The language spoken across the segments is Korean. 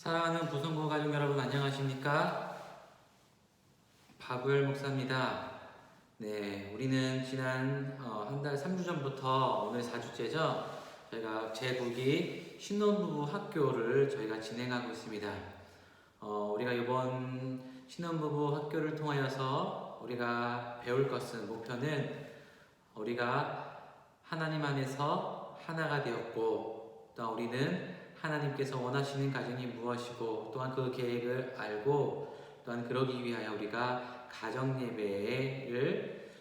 사랑하는 부성고 가족 여러분 안녕하십니까? 박우열 목사입니다. 네, 우리는 지난 한 달 3주 전부터 오늘 4주째죠. 저희가 제9기 신혼부부 학교를 저희가 진행하고 있습니다. 우리가 이번 신혼부부 학교를 통하여서 우리가 배울 것은 목표는 우리가 하나님 안에서 하나가 되었고 또한 우리는 하나님께서 원하시는 가정이 무엇이고 또한 그 계획을 알고 또한 그러기 위하여 우리가 가정 예배를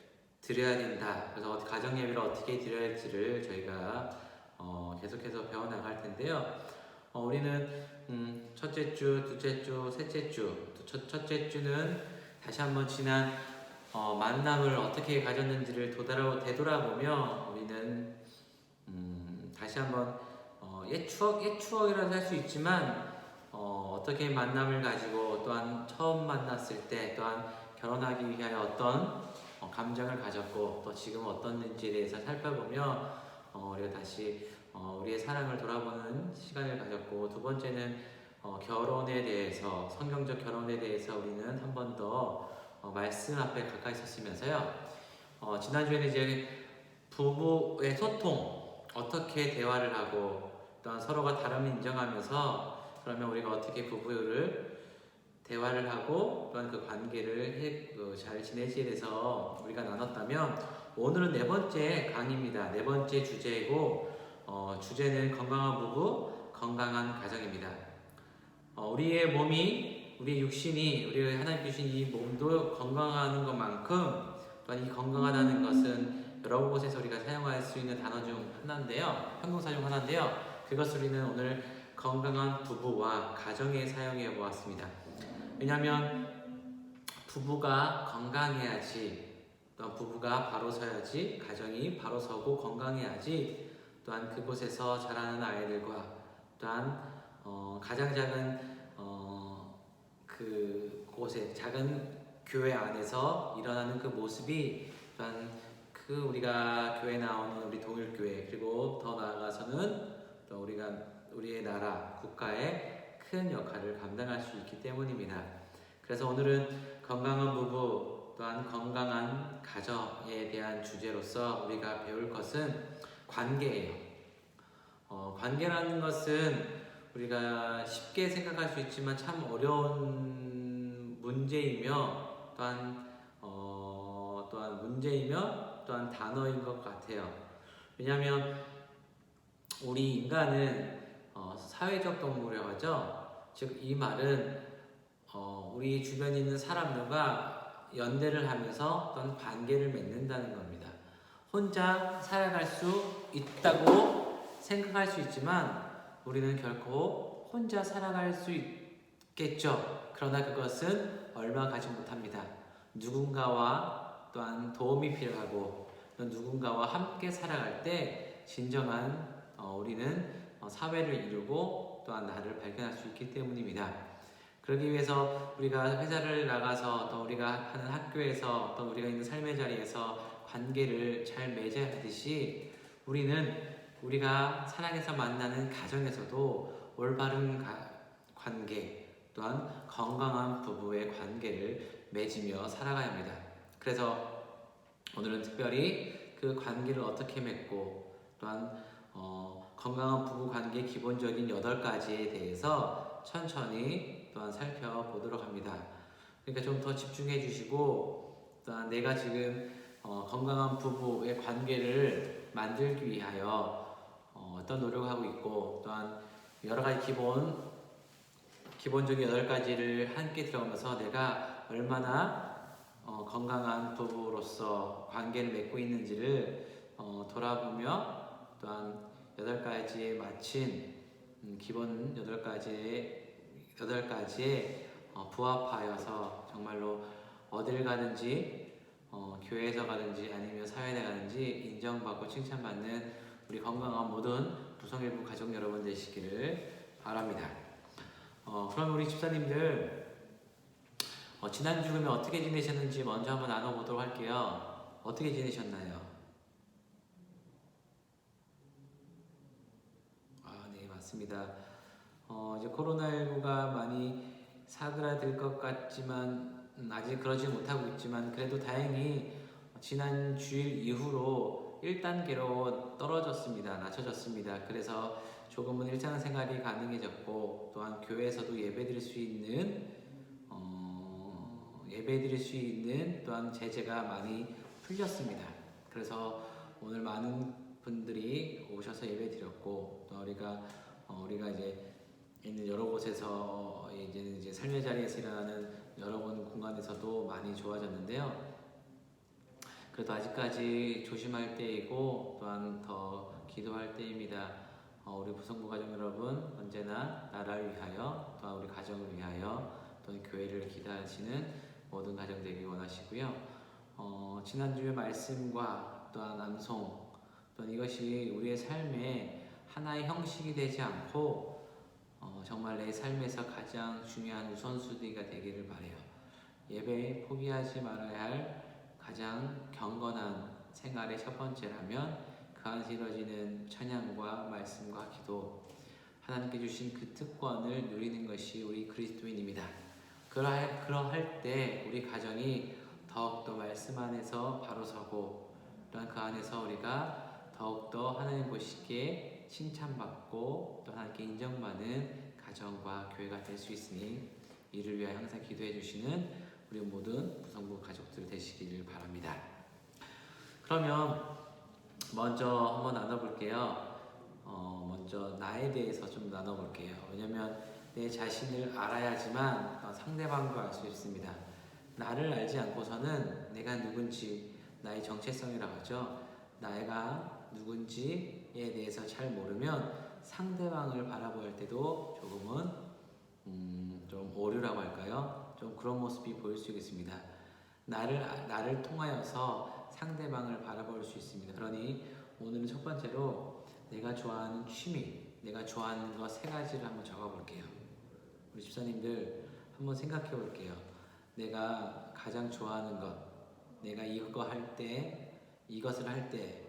드려야 된다. 그래서 가정 예배를 어떻게 드려야 할지를 저희가 계속해서 배워나갈 텐데요. 우리는 첫째 주, 둘째 주, 셋째 주, 첫째 주는 다시 한번 지난 만남을 어떻게 가졌는지를 되돌아보며 우리는 다시 한번 옛 추억이라도 할 수 있지만 어떻게 만남을 가지고 또한 처음 만났을 때 또한 결혼하기 위하여 어떤 감정을 가졌고 또 지금 어떻는지에 대해서 살펴보며 우리가 다시 우리의 사랑을 돌아보는 시간을 가졌고, 두 번째는 결혼에 대해서, 성경적 결혼에 대해서 우리는 한 번 더 말씀 앞에 가까이 섰으면서요. 지난주에는 이제 부부의 소통, 어떻게 대화를 하고 또한 서로가 다름을 인정하면서 그러면 우리가 어떻게 부부를 대화를 하고 또한 그 관계를 잘 지내지에 대해서 우리가 나눴다면, 오늘은 네 번째 강의입니다. 네 번째 주제이고 주제는 건강한 부부, 건강한 가정입니다. 우리의 몸이, 우리의 육신이, 우리의 하나님 주신 이 몸도 건강한 것만큼 또한 이 건강하다는 것은 여러 곳에서 우리가 사용할 수 있는 단어 중 하나인데요. 형용사 중 하나인데요. 그것을 우리는 오늘 건강한 부부와 가정에 사용해 보았습니다. 왜냐하면 부부가 건강해야지, 또한 부부가 바로 서야지 가정이 바로 서고 건강해야지 또한 그곳에서 자라는 아이들과 또한 가장 작은 그곳에 작은 교회 안에서 일어나는 그 모습이 또한 그 우리가 교회 나오는 우리 동일교회, 그리고 더 나아가서는 또 우리의 나라 국가의 큰 역할을 감당할 수 있기 때문입니다. 그래서 오늘은 건강한 부부 또한 건강한 가정에 대한 주제로서 우리가 배울 것은 관계예요. 관계라는 것은 우리가 쉽게 생각할 수 있지만 참 어려운 문제이며 또한 문제이며 또한 단어인 것 같아요. 왜냐하면 우리 인간은 사회적 동물이라고 하죠. 즉 이 말은 우리 주변에 있는 사람들과 연대를 하면서 어떤 관계를 맺는다는 겁니다. 혼자 살아갈 수 있다고 생각할 수 있지만 우리는 결코 혼자 살아갈 수 있겠죠. 그러나 그것은 얼마 가지 못합니다. 누군가와 또한 도움이 필요하고 누군가와 함께 살아갈 때 진정한 우리는 사회를 이루고 또한 나를 발견할 수 있기 때문입니다. 그러기 위해서 우리가 회사를 나가서 또 우리가 하는 학교에서 또 우리가 있는 삶의 자리에서 관계를 잘 맺어야 하듯이 우리는 우리가 사랑해서 만나는 가정에서도 올바른 관계 또한 건강한 부부의 관계를 맺으며 살아가야 합니다. 그래서 오늘은 특별히 그 관계를 어떻게 맺고 또한 건강한 부부 관계 기본적인 8가지에 대해서 천천히 또한 살펴보도록 합니다. 그러니까 좀 더 집중해 주시고, 또한 내가 지금 건강한 부부의 관계를 만들기 위하여 어떤 노력을 하고 있고, 또한 여러 가지 기본적인 8가지를 함께 들어가면서 내가 얼마나 건강한 부부로서 관계를 맺고 있는지를 돌아보며 또한 8가지에 맞춘 기본 8가지에 부합하여서 정말로 어딜 가든지 교회에서 가든지 아니면 사회에 가든지 인정받고 칭찬받는 우리 건강한 모든 부성일부 가족 여러분 되시기를 바랍니다. 그럼 우리 집사님들 지난주 그러면 어떻게 지내셨는지 먼저 한번 나눠보도록 할게요. 어떻게 지내셨나요? 네, 맞습니다. 이제 코로나19가 많이 사그라들 것 같지만 아직 그러지 못하고 있지만 그래도 다행히 지난 주일 이후로 1단계로 떨어졌습니다. 낮춰졌습니다. 그래서 조금은 일상생활이 가능해졌고 또한 교회에서도 예배드릴 수 있는 또한 제재가 많이 풀렸습니다. 그래서 오늘 많은 분들이 오셔서 예배드렸고 또 우리가 이제 있는 여러 곳에서 이제 삶의 자리에서 일어나는 여러 공간에서도 많이 좋아졌는데요. 그래도 아직까지 조심할 때이고 또한 더 기도할 때입니다. 우리 부성부 가정 여러분 언제나 나라를 위하여 또한 우리 가정을 위하여 또는 교회를 기도하시는 모든 가정 되기 원하시고요. 지난주의 말씀과 또한 암송 또한 이것이 우리의 삶의 하나의 형식이 되지 않고 정말 내 삶에서 가장 중요한 우선순위가 되기를 바라요. 예배 포기하지 말아야 할 가장 경건한 생활의 첫 번째라면 그 안에서 이루어지는 찬양과 말씀과 기도, 하나님께 주신 그 특권을 누리는 것이 우리 그리스도인입니다. 그러할 때 우리 가정이 더욱더 말씀 안에서 바로 서고 또한 그 안에서 우리가 더욱더 하나님 보시기에 칭찬받고 또 하나님께 인정받는 가정과 교회가 될 수 있으니 이를 위하여 항상 기도해 주시는 우리 모든 부성부 가족들 되시기를 바랍니다. 그러면 먼저 한번 나눠볼게요. 먼저 나에 대해서 좀 나눠볼게요. 왜냐면 내 자신을 알아야지만 상대방도 알 수 있습니다. 나를 알지 않고서는 내가 누군지, 나의 정체성이라고 하죠. 내가 누군지에 대해서 잘 모르면 상대방을 바라볼 때도 조금은 좀 오류라고 할까요? 좀 그런 모습이 보일 수 있습니다. 나를 통하여서 상대방을 바라볼 수 있습니다. 그러니 오늘은 첫 번째로 내가 좋아하는 취미, 내가 좋아하는 것 3가지를 한번 적어볼게요. 우리 집사님들 한번 생각해 볼게요. 내가 가장 좋아하는 것, 내가 이것을 할 때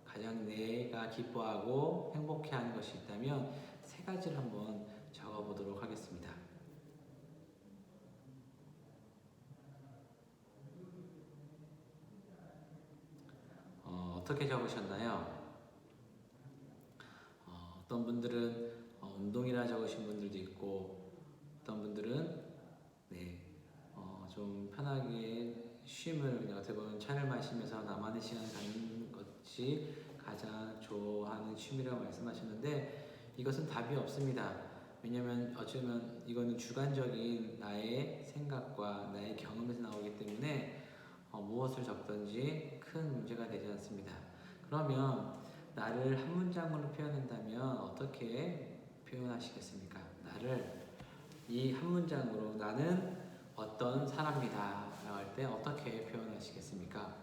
가장 내가 기뻐하고 행복해하는 것이 있다면 3가지를 한번 적어보도록 하겠습니다. 어떻게 적으셨나요? 어떤 분들은 운동이라 적으신 분들도 있고 어떤 분들은 좀 편하게 쉼을 그냥 어떻게 보면 차를 마시면서 나만의 시간 갖는 것이 가장 좋아하는 취미라고 말씀하셨는데 이것은 답이 없습니다. 왜냐하면 어쩌면 이거는 주관적인 나의 생각과 나의 경험에서 나오기 때문에 무엇을 적든지 큰 문제가 되지 않습니다. 그러면 나를 한 문장으로 표현한다면 어떻게 표현하시겠습니까? 나를 이 한 문장으로 나는 어떤 사람이다 라고 할 때 어떻게 표현하시겠습니까?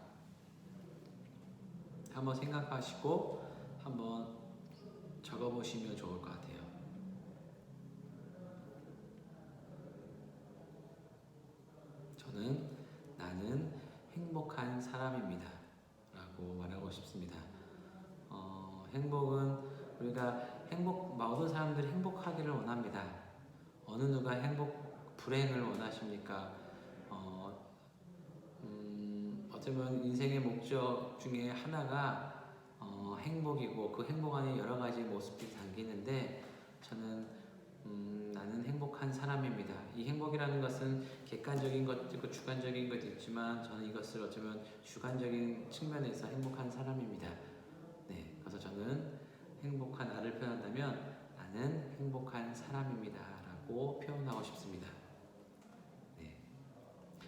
한번 생각하시고 한번 적어보시면 좋을 것 같아요. 나는 행복한 사람입니다 라고 말하고 싶습니다. 행복은 우리가 모든 사람들이 행복하기를 원합니다. 어느 누가 불행을 원하십니까? 어쩌면 인생의 목적 중에 하나가 행복이고 그 행복 안에 여러 가지 모습들이 담기는데 저는 나는 행복한 사람입니다. 이 행복이라는 것은 객관적인 것도 있고 주관적인 것도 있지만 저는 이것을 어쩌면 주관적인 측면에서 행복한 사람입니다. 그래서 저는 행복한 나를 표현한다면 나는 행복한 사람입니다 라고 표현하고 싶습니다.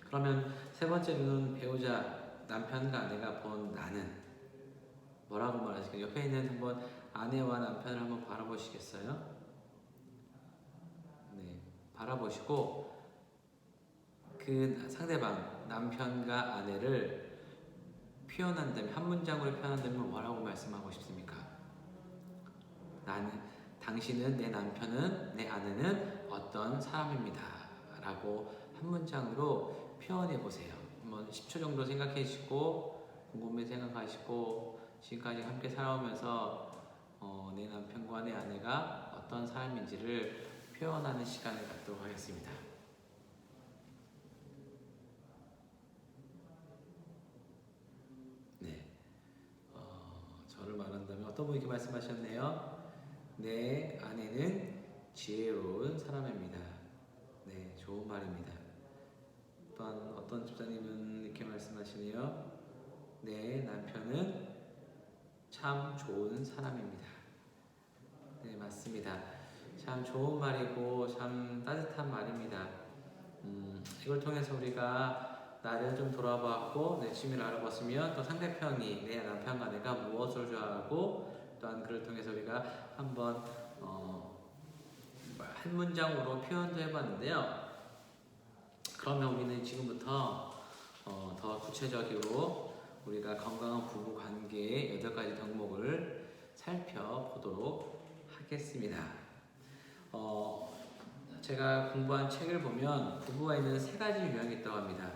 그러면 3번째로는 배우자, 남편과 아내가 본 나는 뭐라고 말하실까요? 옆에 있는 한번 아내와 남편을 한번 바라보시겠어요? 바라보시고 그 상대방, 남편과 아내를 표현한다면 한 문장으로 표현한다면 뭐라고 말씀하고 싶습니까? 당신은, 내 남편은, 내 아내는 어떤 사람입니다 라고 한 문장으로 표현해 보세요. 한번 10초 정도 생각해 주시고 곰곰이 생각하시고 지금까지 함께 살아오면서 내 남편과 내 아내가 어떤 삶인지를 표현하는 시간을 갖도록 하겠습니다. 네, 저를 말한다면 어떤 분이 이렇게 말씀하셨네요. 내 아내는 지혜로운 사람입니다. 네, 좋은 말입니다. 또한 어떤 집사님은 이렇게 말씀하시네요. 내 남편은 참 좋은 사람입니다. 네, 맞습니다. 참 좋은 말이고 참 따뜻한 말입니다. 이걸 통해서 우리가 나를 좀 돌아보았고 내 취미를 알아봤으면 또 상대편이 내 남편과 내가 무엇을 좋아하고 또한 그를 통해서 우리가 한번 한 문장으로 표현도 해봤는데요. 그러면 우리는 지금부터 더 구체적으로 우리가 건강한 부부 관계의 8가지 덕목을 살펴보도록 하겠습니다. 제가 공부한 책을 보면 부부가 있는 3가지 유형이 있다고 합니다.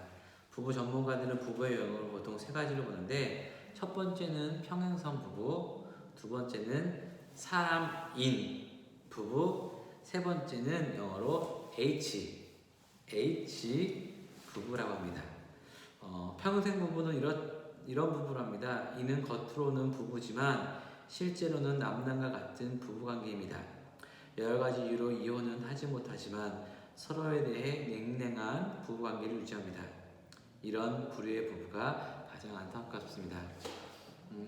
부부 전문가들은 부부의 유형을 보통 3가지로 보는데, 첫 번째는 평행선 부부, 두 번째는 사람인 부부, 세 번째는 영어로 H 부부라고 합니다. 평생 부부는 이런 부부랍니다. 이는 겉으로는 부부지만 실제로는 남남과 같은 부부관계입니다. 여러가지 이유로 이혼은 하지 못하지만 서로에 대해 냉랭한 부부관계를 유지합니다. 이런 부류의 부부가 가장 안타깝습니다.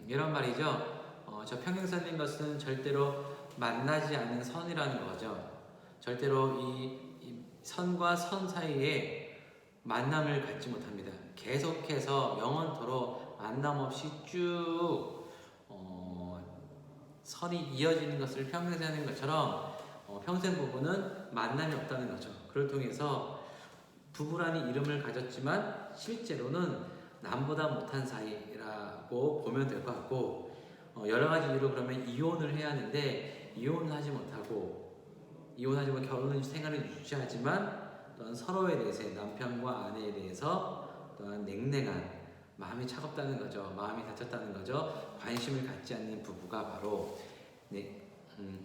이런 말이죠. 저 평행선인 것은 절대로 만나지 않는 선이라는 거죠. 절대로 이 선과 선 사이에 만남을 갖지 못합니다. 계속해서 영원토록 만남 없이 쭉 선이 이어지는 것을 평행선인 것처럼 평생 부부는 만남이 없다는 거죠. 그를 통해서 부부라는 이름을 가졌지만 실제로는 남보다 못한 사이라고 보면 될 것 같고, 여러 가지 이유로 그러면 이혼을 해야 하는데 이혼을 하지 못하고, 이혼하지만 결혼은 생활을 유지하지만 또한 서로에 대해서, 남편과 아내에 대해서 또한 냉랭한 마음이 차갑다는 거죠. 마음이 다쳤다는 거죠. 관심을 갖지 않는 부부가 바로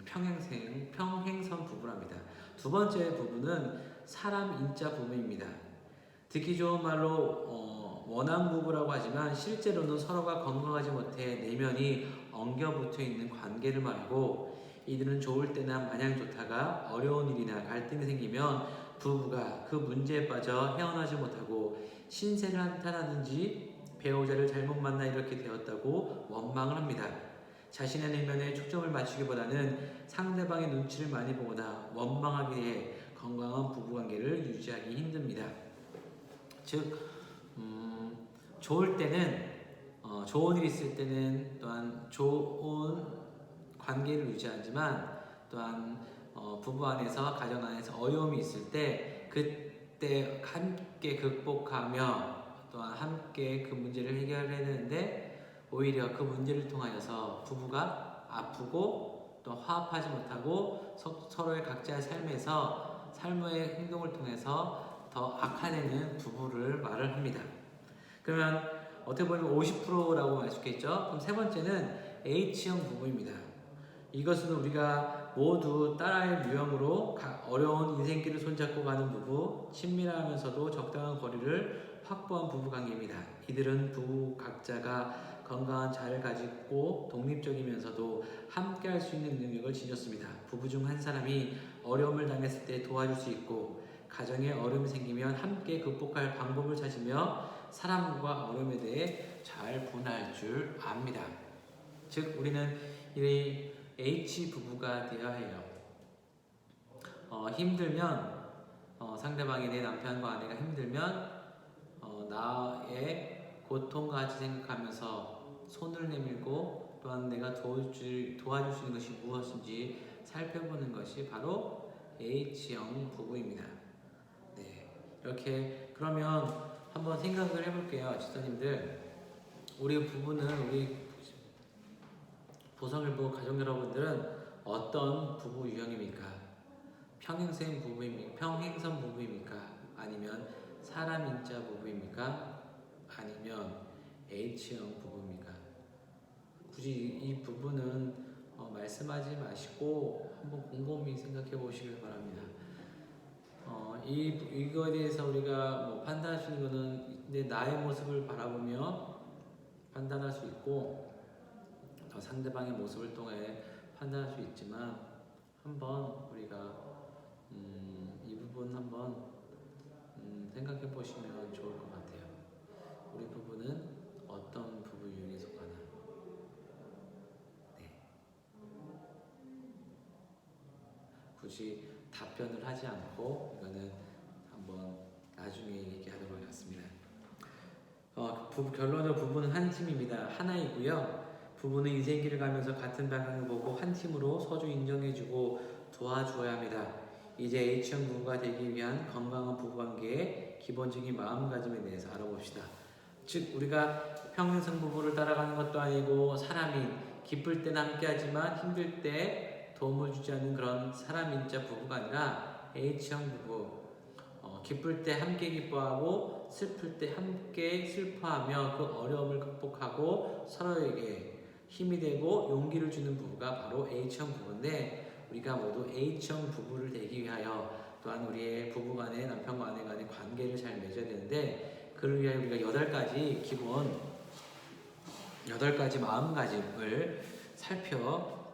평행선 부부랍니다. 두 번째 부부는 사람인자 부부입니다. 듣기 좋은 말로 원한 부부라고 하지만 실제로는 서로가 건강하지 못해 내면이 엉겨붙어 있는 관계를 말하고, 이들은 좋을 때나 마냥 좋다가 어려운 일이나 갈등이 생기면 부부가 그 문제에 빠져 헤어나지 못하고 신세를 한탄하든지 배우자를 잘못 만나 이렇게 되었다고 원망을 합니다. 자신의 내면에 초점을 맞추기보다는 상대방의 눈치를 많이 보거나 원망하기에 건강한 부부관계를 유지하기 힘듭니다. 즉, 좋을 때는 좋은 일이 있을 때는 또한 좋은 관계를 유지하지만, 또한 부부 안에서, 가정 안에서 어려움이 있을 때 그때 함께 극복하며 또한 함께 그 문제를 해결해야 되는데, 오히려 그 문제를 통하여서 부부가 아프고 또 화합하지 못하고 서로의 각자의 삶의 행동을 통해서 더 악화되는 부부를 말을 합니다. 그러면 어떻게 보면 50%라고 할 수 있겠죠. 그럼 세 번째는 H형 부부입니다. 이것은 우리가 모두 따라할 유형으로 어려운 인생길을 손잡고 가는 부부, 친밀하면서도 적당한 거리를 확보한 부부관계입니다. 이들은 부부 각자가 건강한 자아를 가지고 독립적이면서도 함께 할 수 있는 능력을 지녔습니다. 부부 중 한 사람이 어려움을 당했을 때 도와줄 수 있고, 가정에 어려움이 생기면 함께 극복할 방법을 찾으며 사람과 어려움에 대해 잘 분할 줄 압니다. 즉, 우리는 이 H 부부가 되어야 해요. 힘들면 상대방이, 내 남편과 아내가 힘들면 나의 고통과 같이 생각하면서 손을 내밀고, 또한 내가 도와줄 수 있는 것이 무엇인지 살펴보는 것이 바로 H형 부부입니다. 네, 이렇게 그러면 한번 생각을 해볼게요, 집사님들. 우리 부부는, 우리 보성일보 가족 여러분들은 어떤 부부 유형입니까? 평행선 부부입니까? 아니면 사람인자 부부입니까? 아니면 H형 부부입니까? 굳이 이 부부는 말씀하지 마시고 한번 곰곰이 생각해 보시길 바랍니다. 이거에 대해서 우리가 판단할 수 있는 거는 내 나의 모습을 바라보며 판단할 수 있고 상대방의 모습을 통해 판단할 수 있지만 한번 우리가 이 부분 한번 생각해 보시면 좋을 것 같아요. 우리 부부는 어떤 부부 유형에 속하나? 네. 굳이 답변을 하지 않고 이거는 한번 나중에 얘기하도록 하겠습니다. 결론적으로 부부는 한 팀입니다. 하나이고요. 부부는 인생길을 가면서 같은 방향을 보고 한 팀으로 서로 인정해주고 도와주어야 합니다. 이제 H형 부부가 되기 위한 건강한 부부관계의 기본적인 마음가짐에 대해서 알아봅시다. 즉 우리가 평생 부부를 따라가는 것도 아니고 사람이 기쁠 때는 함께하지만 힘들 때 도움을 주지 않는 그런 사람인자 부부가 아니라 H형 부부. 기쁠 때 함께 기뻐하고 슬플 때 함께 슬퍼하며 그 어려움을 극복하고 서로에게 힘이 되고 용기를 주는 부부가 바로 H형 부부인데 우리가 모두 H형 부부를 되기 위하여 또한 우리의 부부간의 남편과 아내 간의 관계를 잘 맺어야 되는데 그를 위하여 우리가 8가지 기본 8가지 마음가짐을 살펴보도록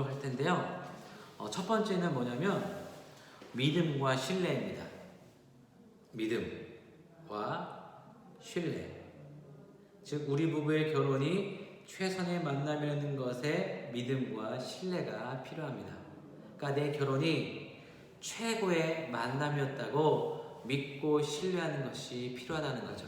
할 텐데요. 첫 번째는 뭐냐면 믿음과 신뢰입니다. 믿음과 신뢰. 즉 우리 부부의 결혼이 최선의 만남이라는 것에 믿음과 신뢰가 필요합니다. 그러니까 내 결혼이 최고의 만남이었다고 믿고 신뢰하는 것이 필요하다는 거죠.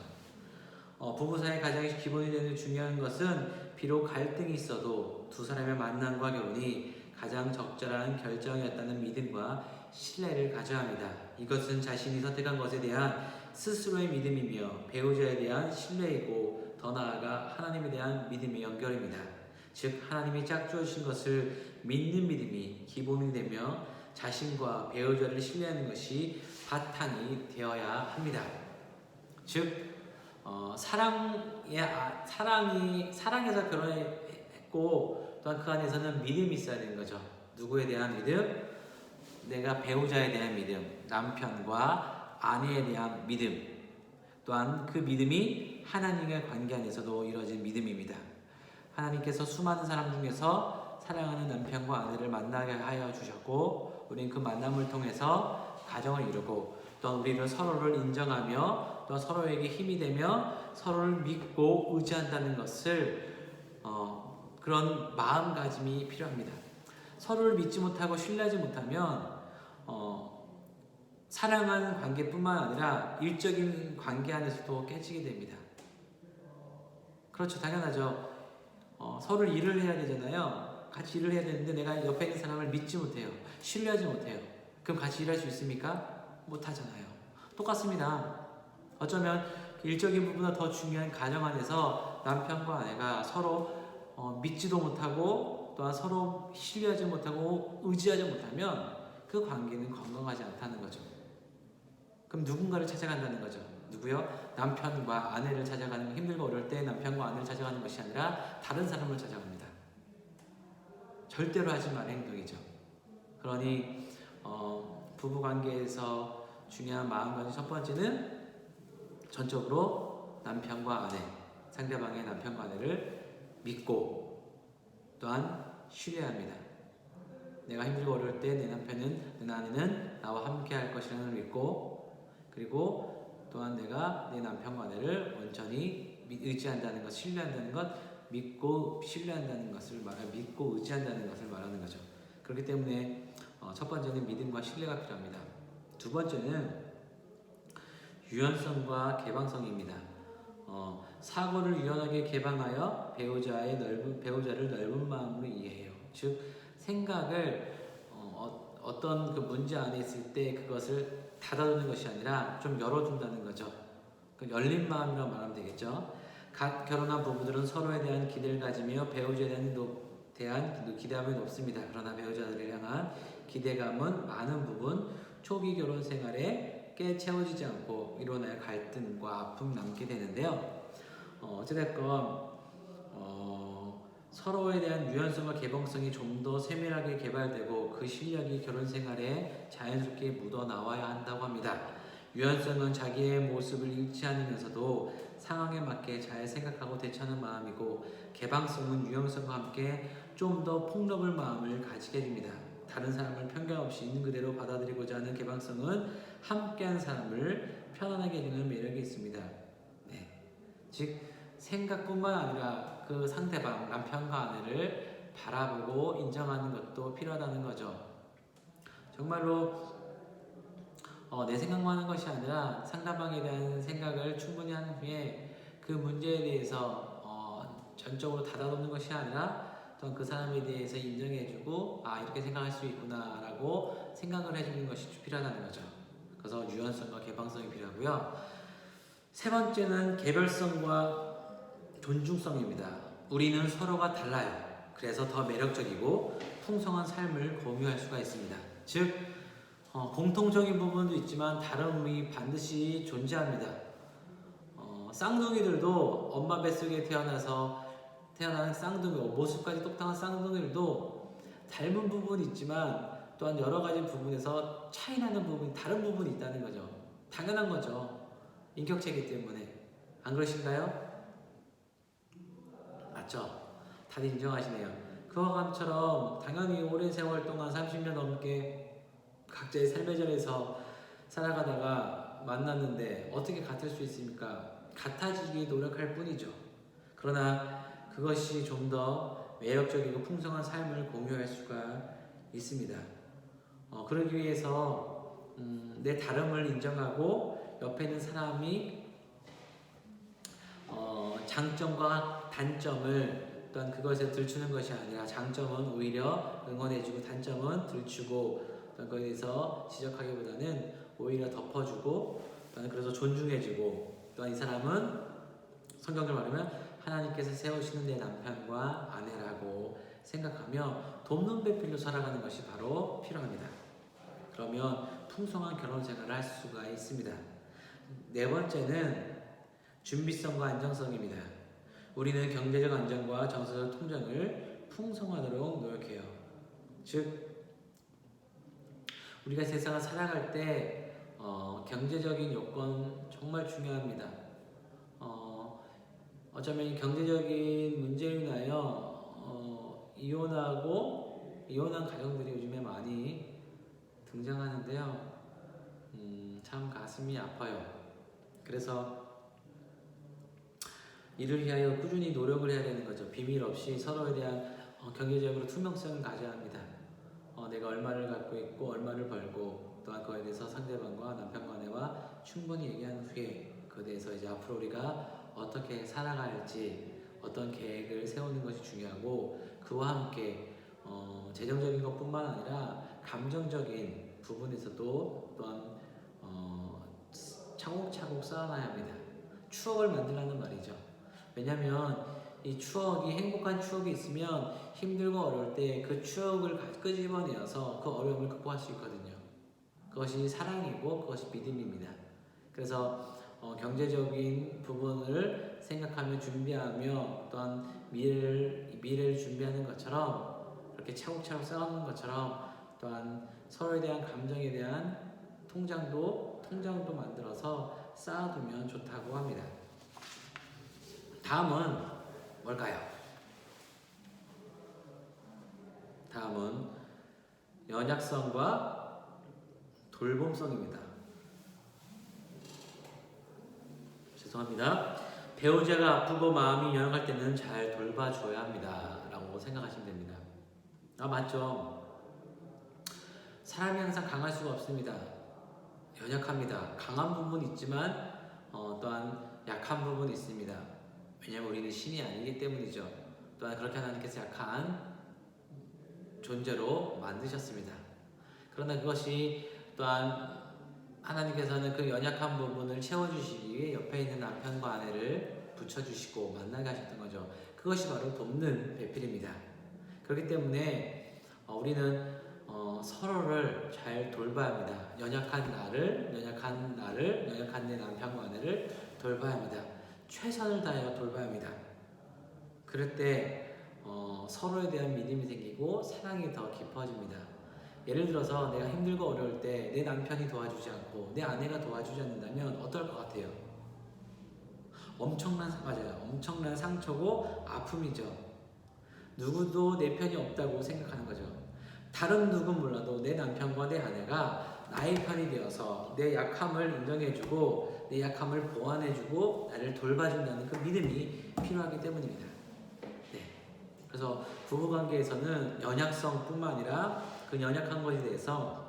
부부 사이 가장 기본이 되는 중요한 것은 비록 갈등이 있어도 두 사람의 만남과 결혼이 가장 적절한 결정이었다는 믿음과 신뢰를 가져야 합니다. 이것은 자신이 선택한 것에 대한 스스로의 믿음이며 배우자에 대한 신뢰이고 더 나아가 하나님에 대한 믿음의 연결입니다. 즉 하나님이 짝주어주신 것을 믿는 믿음이 기본이 되며 자신과 배우자를 신뢰하는 것이 바탕이 되어야 합니다. 즉 사랑해서 결혼했고 또한 그 안에서는 믿음이 있어야 되는 거죠. 누구에 대한 믿음? 내가 배우자에 대한 믿음, 남편과 아내에 대한 믿음, 또한 그 믿음이 하나님의 관계 안에서도 이루어진 믿음입니다. 하나님께서 수많은 사람 중에서 사랑하는 남편과 아내를 만나게 하여 주셨고 우리는 그 만남을 통해서 가정을 이루고 또 우리를 서로를 인정하며 또 서로에게 힘이 되며 서로를 믿고 의지한다는 것을 그런 마음가짐이 필요합니다. 서로를 믿지 못하고 신뢰하지 못하면 사랑하는 관계뿐만 아니라 일적인 관계 안에서도 깨지게 됩니다. 그렇죠, 당연하죠. 서로 일을 해야 되잖아요. 같이 일을 해야 되는데 내가 옆에 있는 사람을 믿지 못해요. 신뢰하지 못해요. 그럼 같이 일할 수 있습니까? 못하잖아요. 똑같습니다. 어쩌면 일적인 부분보다 더 중요한 가정 안에서 남편과 아내가 서로 믿지도 못하고 또한 서로 신뢰하지 못하고 의지하지 못하면 그 관계는 건강하지 않다는 거죠. 그럼 누군가를 찾아간다는 거죠. 누구요? 남편과 아내를 찾아가는 힘들고 어려울 때 남편과 아내를 찾아가는 것이 아니라 다른 사람을 찾아갑니다. 절대로 하지 말의 행동이죠. 그러니 부부관계에서 중요한 마음가짐 첫 번째는 전적으로 남편과 아내, 상대방의 남편과 아내를 믿고 또한 신뢰합니다. 내가 힘들고 어려울 때 내 남편은, 내 아내는 나와 함께 할 것이라는 걸 믿고 그리고 또한 내가 내 남편과 아내를 온전히 의지한다는 것, 신뢰한다는 것, 믿고 신뢰한다는 것을 믿고 의지한다는 것을 말하는 거죠. 그렇기 때문에 첫 번째는 믿음과 신뢰가 필요합니다. 두 번째는 유연성과 개방성입니다. 사고를 유연하게 개방하여 배우자를 넓은 마음으로 이해해요. 즉 생각을 어떤 그 문제 안에 있을 때 그것을 닫아두는 것이 아니라 좀 열어준다는 거죠. 열린 마음이라고 말하면 되겠죠. 각 결혼한 부부들은 서로에 대한 기대를 가지며 배우자에 대한 기대감이 높습니다. 그러나 배우자들을 향한 기대감은 많은 부분 초기 결혼 생활에 깨 채워지지 않고 이로나야 갈등과 아픔 남게 되는데요. 어찌됐건 서로에 대한 유연성과 개방성이 좀 더 세밀하게 개발되고 그 실력이 결혼 생활에 자연스럽게 묻어나와야 한다고 합니다. 유연성은 자기의 모습을 잃지 않으면서도 상황에 맞게 잘 생각하고 대처하는 마음이고, 개방성은 유연성과 함께 좀 더 폭넓은 마음을 가지게 됩니다. 다른 사람을 편견 없이 있는 그대로 받아들이고자 하는 개방성은 함께한 사람을 편안하게 해주는 매력이 있습니다. 네. 즉 생각뿐만 아니라 그 상대방, 남편과 아내를 바라보고 인정하는 것도 필요하다는 거죠. 정말로 내 생각만 하는 것이 아니라 상대방에 대한 생각을 충분히 한 후에 그 문제에 대해서 전적으로 닫아놓는 것이 아니라 또한 그 사람에 대해서 인정해주고, 이렇게 생각할 수 있구나 라고 생각을 해주는 것이 필요하다는 거죠. 그래서 유연성과 개방성이 필요하고요. 세 번째는 개별성과 존중성입니다. 우리는 서로가 달라요. 그래서 더 매력적이고 풍성한 삶을 공유할 수가 있습니다. 즉 공통적인 부분도 있지만 다름이 반드시 존재합니다. 쌍둥이들도 엄마 뱃속에 태어난 쌍둥이, 모습까지 똑똑한 쌍둥이들도 닮은 부분이 있지만 또한 여러 가지 부분에서 차이나는 부분이, 다른 부분이 있다는 거죠. 당연한 거죠. 인격체이기 때문에. 안 그러신가요? 맞죠? 다들 인정하시네요. 그와 같처럼 당연히 오랜 세월 동안 30년 넘게 각자의 삶의 전에서 살아가다가 만났는데 어떻게 같을 수 있습니까? 같아지기 노력할 뿐이죠. 그러나 그것이 좀 더 매력적이고 풍성한 삶을 공유할 수가 있습니다. 그러기 위해서 내 다름을 인정하고 옆에 있는 사람이 장점과 단점을 또한 그것에 들추는 것이 아니라, 장점은 오히려 응원해주고 단점은 들추고 또한 거기에 대해서 지적하기보다는 오히려 덮어주고, 또한 그래서 존중해주고, 또한 이 사람은 성경을 말하면 하나님께서 세우시는 내 남편과 아내라고 생각하며 돕는 배필로 살아가는 것이 바로 필요합니다. 그러면 풍성한 결혼 생활을 할 수가 있습니다. 네 번째는 준비성과 안정성입니다. 우리는 경제적 안정과 정서적 통장을 풍성하도록 노력해요. 즉 우리가 세상을 살아갈 때 경제적인 요건 정말 중요합니다. 어쩌면 경제적인 문제로 인하여 이혼한 가정들이 요즘에 많이 등장하는데요. 참 가슴이 아파요. 그래서 이를 위하여 꾸준히 노력을 해야 되는 거죠. 비밀 없이 서로에 대한 경제적으로 투명성을 가져야 합니다. 내가 얼마를 갖고 있고 얼마를 벌고, 또한 그거에 대해서 상대방과 남편과 아내와 충분히 얘기한 후에 그에 대해서 이제 앞으로 우리가 어떻게 살아갈지 어떤 계획을 세우는 것이 중요하고, 그와 함께 재정적인 것뿐만 아니라 감정적인 부분에서도 또한 차곡차곡 쌓아놔야 합니다. 추억을 만들라는 말이죠. 왜냐하면 이 추억이, 행복한 추억이 있으면 힘들고 어려울 때 그 추억을 끄집어내어서 그 어려움을 극복할 수 있거든요. 그것이 사랑이고 그것이 믿음입니다. 그래서 경제적인 부분을 생각하며 준비하며, 또한 미래를 준비하는 것처럼, 그렇게 차곡차곡 쌓아놓는 것처럼, 또한 서로에 대한 감정에 대한 통장도 만들어서 쌓아두면 좋다고 합니다. 다음은 뭘까요? 다음은 연약성과 돌봄성입니다. 죄송합니다. 배우자가 아프고 마음이 연약할 때는 잘 돌봐줘야 합니다 라고 생각하시면 됩니다. 맞죠. 사람이 항상 강할 수가 없습니다. 연약합니다. 강한 부분이 있지만 또한 약한 부분이 있습니다. 왜냐하면 우리는 신이 아니기 때문이죠. 또한 그렇게 하나님께서 약한 존재로 만드셨습니다. 그러나 그것이 또한 하나님께서는 그 연약한 부분을 채워주시기 위해 옆에 있는 남편과 아내를 붙여주시고 만나게 하셨던 거죠. 그것이 바로 돕는 배필입니다. 그렇기 때문에 우리는 서로를 잘 돌봐야 합니다. 연약한 내 남편과 아내를 돌봐야 합니다. 최선을 다하여 돌봐야 합니다. 그럴 때 서로에 대한 믿음이 생기고 사랑이 더 깊어집니다. 예를 들어서 내가 힘들고 어려울 때 내 남편이 도와주지 않고 내 아내가 도와주지 않는다면 어떨 것 같아요? 맞아요. 엄청난 상처고 아픔이죠. 누구도 내 편이 없다고 생각하는 거죠. 다른 누군 몰라도 내 남편과 내 아내가 나의 편이 되어서 내 약함을 인정해주고 내 약함을 보완해주고 나를 돌봐준다는 그 믿음이 필요하기 때문입니다. 네. 그래서 부부관계에서는 연약성뿐만 아니라 그 연약한 것에 대해서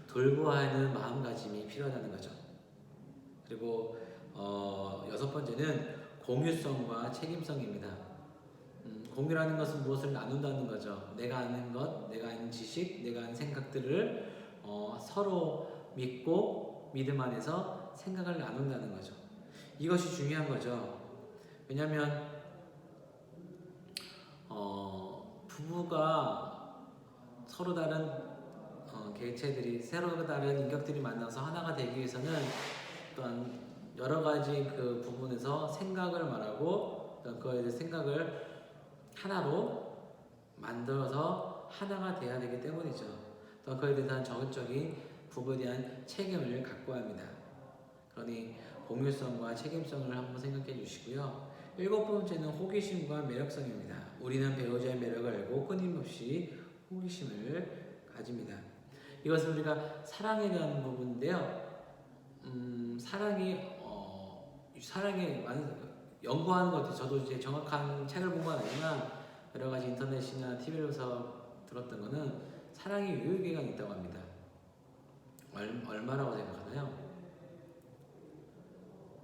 돌보아하는 마음가짐이 필요하다는 거죠. 그리고 여섯 번째는 공유성과 책임성입니다. 공유라는 것은 무엇을 나눈다는 거죠. 내가 아는 것, 내가 아는 지식, 내가 아는 생각들을 서로 믿고 믿음 안에서 생각을 나눈다는 거죠. 이것이 중요한 거죠. 왜냐하면 부부가 서로 다른 개체들이 서로 다른 인격들이 만나서 하나가 되기 위해서는 또한 여러 가지 그 부분에서 생각을 말하고 그거에 대해 생각을 하나로 만들어서 하나가 돼야 되기 때문이죠. 또 그에 대한 적극적인 부부에 대한 책임을 갖고 합니다. 그러니 공유성과 책임성을 한번 생각해 주시고요. 일곱 번째는 호기심과 매력성입니다. 우리는 배우자의 매력을 알고 끊임없이 호기심을 가집니다. 이것은 우리가 사랑에 대한 부분인데요. 사랑에 많은 연구하는 것도 저도 이제 정확한 책을 본 건 아니지만 여러 가지 인터넷이나 TV에서 들었던 거는 사랑의 유효기간이 있다고 합니다. 얼마라고 생각하나요?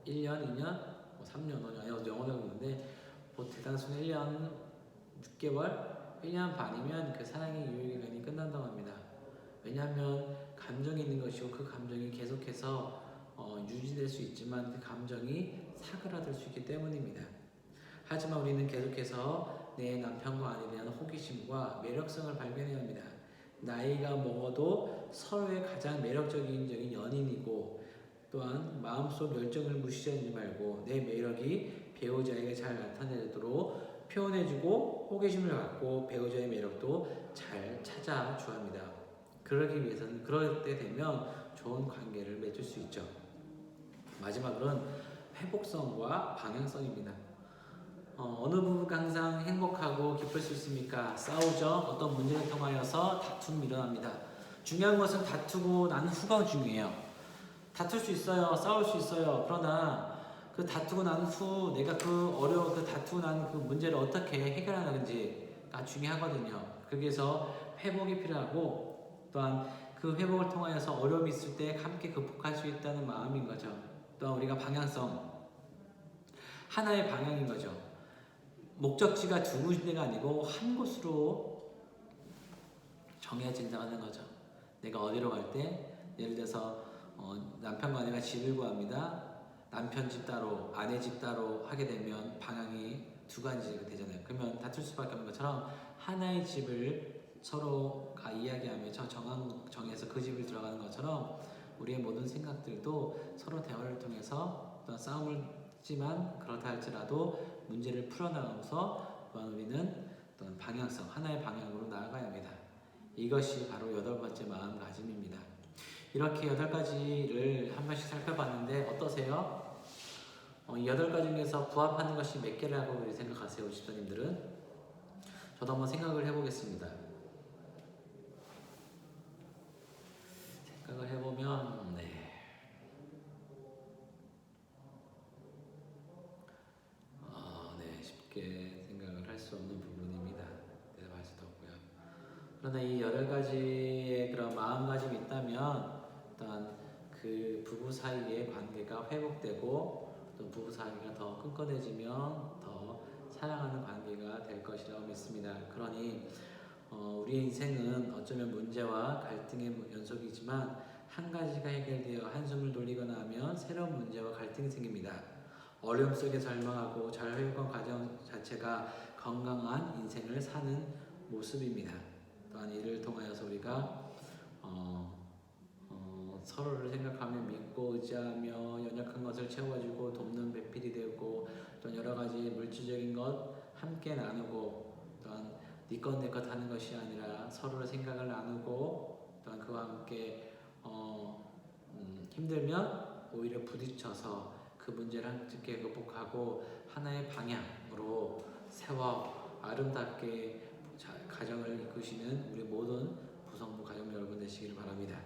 1년, 2년, 3년, 5년, 영어로 보는데 대단수는 1년 6개월, 1년 반이면 그 사랑의 유효기간이 끝난다고 합니다. 왜냐하면 감정이 있는 것이고 그 감정이 계속해서 유지될 수 있지만 그 감정이 사그라들 수 있기 때문입니다. 하지만 우리는 계속해서 내 남편과 아내에 대한 호기심과 매력성을 발견해야 합니다. 나이가 먹어도 서로의 가장 매력적인 적인 연인이고 또한 마음속 열정을 무시하지 말고 내 매력이 배우자에게 잘 나타내도록 표현해주고 호기심을 갖고 배우자의 매력도 잘 찾아줘야 합니다. 그러기 위해서는 그럴 때 되면 좋은 관계를 맺을 수 있죠. 마지막으로는 회복성과 방향성입니다. 어느 부부가 항상 행복하고 기쁠 수 있습니까? 싸우죠. 어떤 문제를 통하여서 다툼이 일어납니다. 중요한 것은 다투고 난 후가 중요해요. 다툴 수 있어요. 싸울 수 있어요. 그러나 그 다투고 난 후 내가 그 다투고 난 그 문제를 어떻게 해결하는지가 중요하거든요. 거기에서 회복이 필요하고 또한 그 회복을 통하여서 어려움이 있을 때 함께 극복할 수 있다는 마음인 거죠. 또한 우리가 방향성, 하나의 방향인 거죠. 목적지가 두 군데가 아니고 한 곳으로 정해진다는 거죠. 내가 어디로 갈 때 예를 들어서 남편과 아내가 집을 구합니다. 남편 집 따로 아내 집 따로 하게 되면 방향이 두 가지가 되잖아요. 그러면 다툴 수밖에 없는 것처럼 하나의 집을 서로가 이야기하며 정해서 그 집을 들어가는 것처럼 우리의 모든 생각들도 서로 대화를 통해서 어떤 싸움을 했지만 그렇다 할지라도 문제를 풀어나가면서 또한 우리는 어떤 방향성, 하나의 방향으로 나아가야 합니다. 이것이 바로 여덟 번째 마음가짐입니다. 이렇게 8가지를 한 번씩 살펴봤는데 어떠세요? 이 8가지 중에서 부합하는 것이 몇 개라고 생각하세요, 집사님들은? 저도 한번 생각을 해보겠습니다. 생각을 해보면 쉽게 생각을 할 수 없는 부분입니다. 대답할 수도 없고요. 그러나 이 8가지의 그런 마음가짐이 있다면 일단 그 부부 사이의 관계가 회복되고 또 부부 사이가 더 끈끈해지면 더 사랑하는 관계가 될 것이라고 믿습니다. 그러니 우리의 인생은 어쩌면 문제와 갈등의 연속이지만 한 가지가 해결되어 한숨을 돌리거나 하면 새로운 문제와 갈등이 생깁니다. 어려움 속에 절망하고 잘 회복한 과정 자체가 건강한 인생을 사는 모습입니다. 또한 이를 통하여서 우리가 서로를 생각하며 믿고 의지하며 연약한 것을 채워주고 돕는 배필이 되고 또 여러 가지 물질적인 것 함께 나누고 또한 니것 내것 하는 것이 아니라 서로의 생각을 나누고 또한 그와 함께 힘들면 오히려 부딪혀서 그 문제를 함께 극복하고 하나의 방향으로 세워 아름답게 가정을 이끄시는 우리 모든 부성부 가정 여러분 되시기를 바랍니다.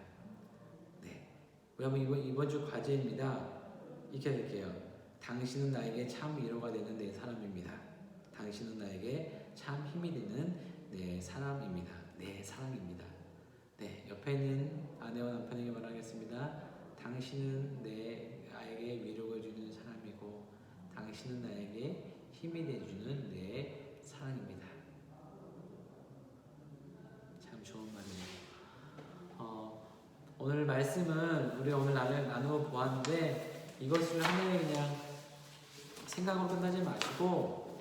네, 우리 한번 이번 주 과제입니다. 익혀드릴게요. 당신은 나에게 참 위로가 되는 내 사람입니다. 당신은 나에게 참 힘이 되는 내 사람입니다. 내 사랑입니다. 네, 옆에 있는 아내와 남편에게 말하겠습니다. 당신은 나에게 위로를 주는 사람이고 당신은 나에게 힘이 되주는 내 사랑입니다. 참 좋은 말이네요. 오늘 말씀은 우리 오늘 나누어 보았는데 이것을 하나의 그냥 생각으로 끝나지 마시고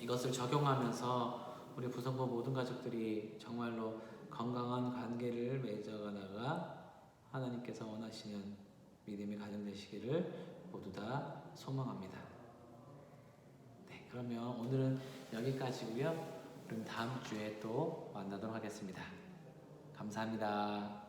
이것을 적용하면서 우리 부성부 모든 가족들이 정말로 건강한 관계를 맺어가다가 하나님께서 원하시는 믿음의 가정 되시기를 모두 다 소망합니다. 네, 그러면 오늘은 여기까지고요. 그럼 다음 주에 또 만나도록 하겠습니다. 감사합니다.